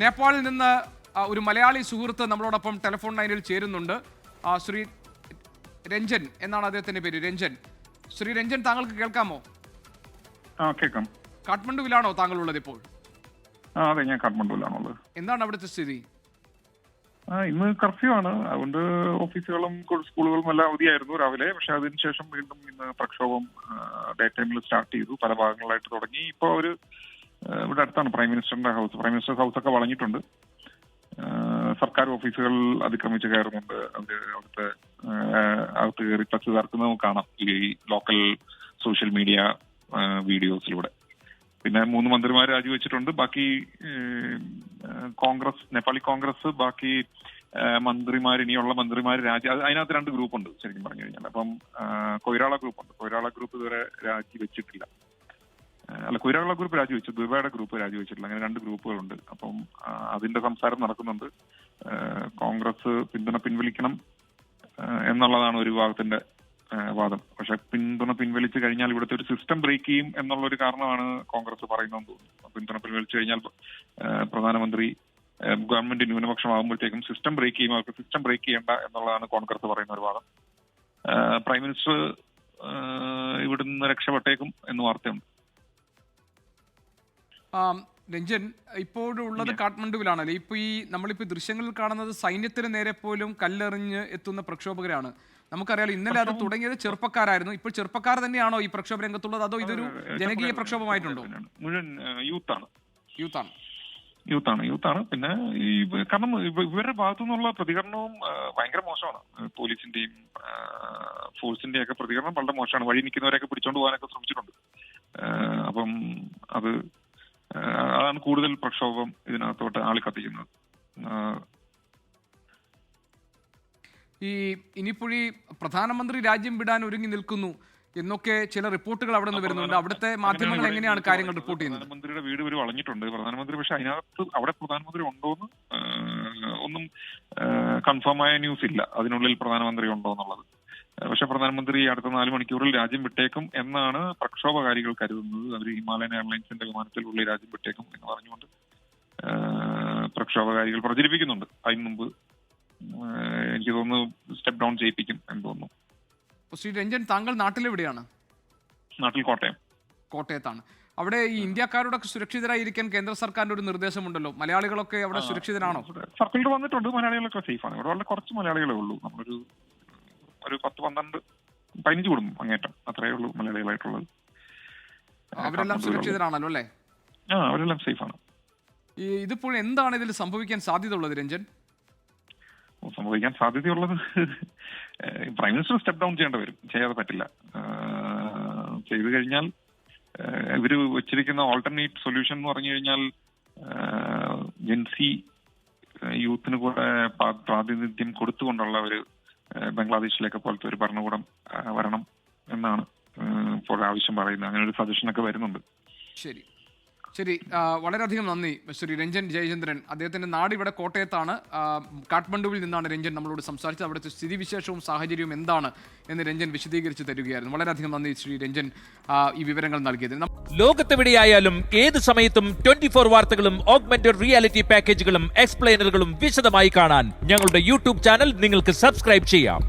നേപ്പാളിൽ നിന്ന് ഒരു മലയാളി സുഹൃത്ത് നമ്മളോടൊപ്പം ടെലിഫോൺ ലൈനിൽ ചേരുന്നുണ്ട്. ശ്രീ രഞ്ജൻ എന്നാണ് അദ്ദേഹത്തിന്റെ പേര്. രഞ്ജൻ, ശ്രീ രഞ്ജൻ, താങ്കൾക്ക് കേൾക്കാമോ? കേൾക്കാം. കാഠ്മണ്ഡുവിലാണോ താങ്കൾ ഉള്ളത് ഇപ്പോൾ? അതെ, ഞാൻ കാഠ്മണ്ഡുവിലാണുള്ളത്. എന്താണ് അവിടുത്തെ സ്ഥിതി? ഇന്ന് കർഫ്യൂ ആണ്, അതുകൊണ്ട് ഓഫീസുകളും സ്കൂളുകളും എല്ലാം അവധിയായിരുന്നു രാവിലെ. പക്ഷെ അതിനുശേഷം വീണ്ടും ഇന്ന് പ്രക്ഷോഭം ഡേ ടൈമിൽ സ്റ്റാർട്ട് ചെയ്തു. പല ഭാഗങ്ങളായിട്ട് തുടങ്ങി. ഇപ്പോൾ ഇവിടെ അടുത്താണ് പ്രൈം മിനിസ്റ്ററിന്റെ ഹൗസ്. പ്രൈം മിനിസ്റ്റർ ഹൗസ് ഒക്കെ വളഞ്ഞിട്ടുണ്ട്. സർക്കാർ ഓഫീസുകൾ അതിക്രമിച്ച് കയറുന്നുണ്ട്. അവിടുത്തെ അകത്ത് കയറി ടച്ച് തകർക്കുന്നത് കാണാം ഈ ലോക്കൽ സോഷ്യൽ മീഡിയ വീഡിയോസിലൂടെ. പിന്നെ 3 മന്ത്രിമാർ രാജിവെച്ചിട്ടുണ്ട്. ബാക്കി നേപ്പാളി കോൺഗ്രസ് ബാക്കി ഇനിയുള്ള മന്ത്രിമാർ അതിനകത്ത് 2 ഗ്രൂപ്പുണ്ട് ശരിക്കും പറഞ്ഞു കഴിഞ്ഞാൽ. അപ്പം കൊയ്രാള ഗ്രൂപ്പുണ്ട്. കൊയ്രാള ഗ്രൂപ്പ് ഇതുവരെ രാജിവെച്ചിട്ടില്ല. കൊയ്രാള ഗ്രൂപ്പ് രാജിവെച്ചു, ദുബൈയുടെ ഗ്രൂപ്പ് രാജിവെച്ചിട്ടില്ല. അങ്ങനെ 2 ഗ്രൂപ്പുകളുണ്ട്. അപ്പം അതിന്റെ സംസാരം നടക്കുന്നുണ്ട്. കോൺഗ്രസ് പിന്തുണ പിൻവലിക്കണം എന്നുള്ളതാണ് ഒരു വിഭാഗത്തിന്റെ വാദം. പക്ഷെ പിന്തുണ പിൻവലിച്ചു കഴിഞ്ഞാൽ ഇവിടുത്തെ ഒരു സിസ്റ്റം ബ്രേക്ക് ചെയ്യും എന്നുള്ളൊരു കാരണമാണ് കോൺഗ്രസ് പറയുന്നതെന്ന് തോന്നുന്നു. പിന്തുണ പിൻവലിച്ചു കഴിഞ്ഞാൽ പ്രധാനമന്ത്രി ഗവൺമെന്റ് ന്യൂനപക്ഷമാകുമ്പോഴത്തേക്കും സിസ്റ്റം ബ്രേക്ക് ചെയ്യും. അവർക്ക് സിസ്റ്റം ബ്രേക്ക് ചെയ്യേണ്ട എന്നുള്ളതാണ് കോൺഗ്രസ് പറയുന്ന ഒരു വാദം. പ്രൈം മിനിസ്റ്റർ ഇവിടുന്ന് രക്ഷപ്പെട്ടേക്കും എന്ന് വാർത്തയുണ്ട്. രഞ്ജൻ, ഇപ്പോഴുള്ളത് കാഠ്മണ്ഡുവിലാണല്ലേ? നമ്മളിപ്പോ ദൃശ്യങ്ങളിൽ കാണുന്നത് സൈന്യത്തിന് നേരെ പോലും കല്ലെറിഞ്ഞ് എത്തുന്ന പ്രക്ഷോഭകരാണ്. നമുക്കറിയാലോ, ഇന്നലെ അത് തുടങ്ങിയത് ചെറുപ്പക്കാരായിരുന്നു. ഇപ്പോൾ ചെറുപ്പക്കാർ തന്നെയാണോ ഈ പ്രക്ഷോഭ രംഗത്തുള്ളത്, അതോ ഇതൊരു ജനകീയ പ്രക്ഷോഭമായിട്ടുണ്ടോ? മുഴുവൻ യൂത്താണ്. പിന്നെ കാരണം ഇവരുടെ ഭാഗത്തു നിന്നുള്ള പ്രതികരണവും ഭയങ്കര മോശമാണ്. പോലീസിന്റെയും ഫോഴ്സിന്റെയും ഒക്കെ പ്രതികരണം വളരെ മോശമാണ്. വഴി നിൽക്കുന്നവരെയൊക്കെ പിടിച്ചോണ്ട് പോകാനൊക്കെ ശ്രമിച്ചിട്ടുണ്ട്. അപ്പം അതാണ് കൂടുതൽ പ്രക്ഷോഭം ഇതിനകത്തോട്ട് ആളിക്കത്തിക്കുന്നത്. ഇനിയിപ്പോഴീ പ്രധാനമന്ത്രി രാജ്യം വിടാൻ ഒരുങ്ങി നിൽക്കുന്നു എന്നൊക്കെ ചില റിപ്പോർട്ടുകൾ അവിടെ നിന്ന് വരുന്നുണ്ട്. അവിടുത്തെ മാധ്യമങ്ങൾ എങ്ങനെയാണ് കാര്യങ്ങൾ റിപ്പോർട്ട് ചെയ്യുന്നത്? പ്രധാനമന്ത്രിയുടെ വീട് ഒരു വളഞ്ഞിട്ടുണ്ട്. പ്രധാനമന്ത്രി പക്ഷെ അതിനകത്ത് അവിടെ പ്രധാനമന്ത്രി ഉണ്ടോന്ന് ഒന്നും കൺഫേമായ ന്യൂസ് ഇല്ല, അതിനുള്ളിൽ പ്രധാനമന്ത്രി ഉണ്ടോ എന്നുള്ളത്. പക്ഷെ പ്രധാനമന്ത്രി അടുത്ത 4 മണിക്കൂറിൽ രാജ്യം വിട്ടേക്കും എന്നാണ് പ്രക്ഷോഭകാരികൾ കരുതുന്നത്. അവർ ഹിമാലയൻ എയർലൈൻസിന്റെ വിമാനത്തിനുള്ളിൽ രാജ്യം വിട്ടേക്കും എന്ന് പറഞ്ഞുകൊണ്ട് പ്രക്ഷോഭകാരികൾ പ്രചരിപ്പിക്കുന്നുണ്ട്. അതിന് മുമ്പ് എനിക്ക് തോന്നുന്നു സ്റ്റെപ്പ് ഡൗൺ ചെയ്യിപ്പിക്കും എന്ന് തോന്നുന്നു. ശ്രീ രഞ്ജൻ, താങ്കൾ നാട്ടിലെവിടെയാണ്? നാട്ടിൽ കോട്ടയത്താണ്. അവിടെ ഈ ഇന്ത്യക്കാരോടൊക്കെ സുരക്ഷിതരായിരിക്കാൻ കേന്ദ്ര സർക്കാരിന്റെ ഒരു നിർദ്ദേശമുണ്ടല്ലോ. മലയാളികളൊക്കെ അവിടെ സുരക്ഷിതരാണോ? സർക്കിളിൽ വന്നിട്ടുണ്ട്. മലയാളികളൊക്കെ സേഫാണ്. ഇവിടെ വളരെ കുറച്ച് മലയാളികളേ ഉള്ളൂ. നമ്മളൊരു 10-15 കുടുംബം അങ്ങേറ്റം അത്രയേ ഉള്ളൂ മലയാളികളായിട്ടുള്ളത്. അവരെല്ലാം സുരക്ഷിതരാണല്ലോ അല്ലേ? അവരെല്ലാം സേഫാണ്. ഇതിപ്പോൾ എന്താണ് ഇതിൽ സംഭവിക്കാൻ സാധ്യത ഉള്ളത് രഞ്ജൻ? സംഭവിക്കാൻ സാധ്യതയുള്ളത് പ്രൈം മിനിസ്റ്റർ സ്റ്റെപ്പ് ഡൗൺ ചെയ്യേണ്ടി വരും. ചെയ്യാതെ പറ്റില്ല. ചെയ്തു കഴിഞ്ഞാൽ ഇവര് വെച്ചിരിക്കുന്ന ഓൾട്ടർനേറ്റ് സൊല്യൂഷൻ എന്ന് പറഞ്ഞു കഴിഞ്ഞാൽ ജെൻസി യൂത്തിന് കൂടെ പ്രാതിനിധ്യം കൊടുത്തുകൊണ്ടുള്ള ഒരു ബംഗ്ലാദേശിലേക്ക് പോലത്തെ ഒരു ഭരണകൂടം വരണം എന്നാണ് ഇപ്പോൾ ആവശ്യം പറയുന്നത്. അങ്ങനെ ഒരു സജഷനൊക്കെ വരുന്നുണ്ട്. ശരി, വളരെയധികം നന്ദി ശ്രീ രഞ്ജൻ ജയചന്ദ്രൻ. അദ്ദേഹത്തിന്റെ നാട് ഇവിടെ കോട്ടയത്താണ്. കാഠ്മണ്ഡുവിൽ നിന്നാണ് രഞ്ജൻ നമ്മളോട് സംസാരിച്ചത്. അവിടുത്തെ സ്ഥിതിവിശേഷവും സാഹചര്യവും എന്താണ് എന്ന് രഞ്ജൻ വിശദീകരിച്ച് തരികയായിരുന്നു. വളരെയധികം നന്ദി ശ്രീ രഞ്ജൻ ഈ വിവരങ്ങൾ നൽകിയതിന്. ലോകത്തെവിടെയായാലും ഏത് സമയത്തും 24 വാർത്തകളും ഓഗ്മെന്റഡ് റിയാലിറ്റി പാക്കേജുകളും എക്സ്പ്ലെയിനറുകളും വിശദമായി കാണാൻ ഞങ്ങളുടെ യൂട്യൂബ് ചാനൽ നിങ്ങൾക്ക് സബ്സ്ക്രൈബ് ചെയ്യാം.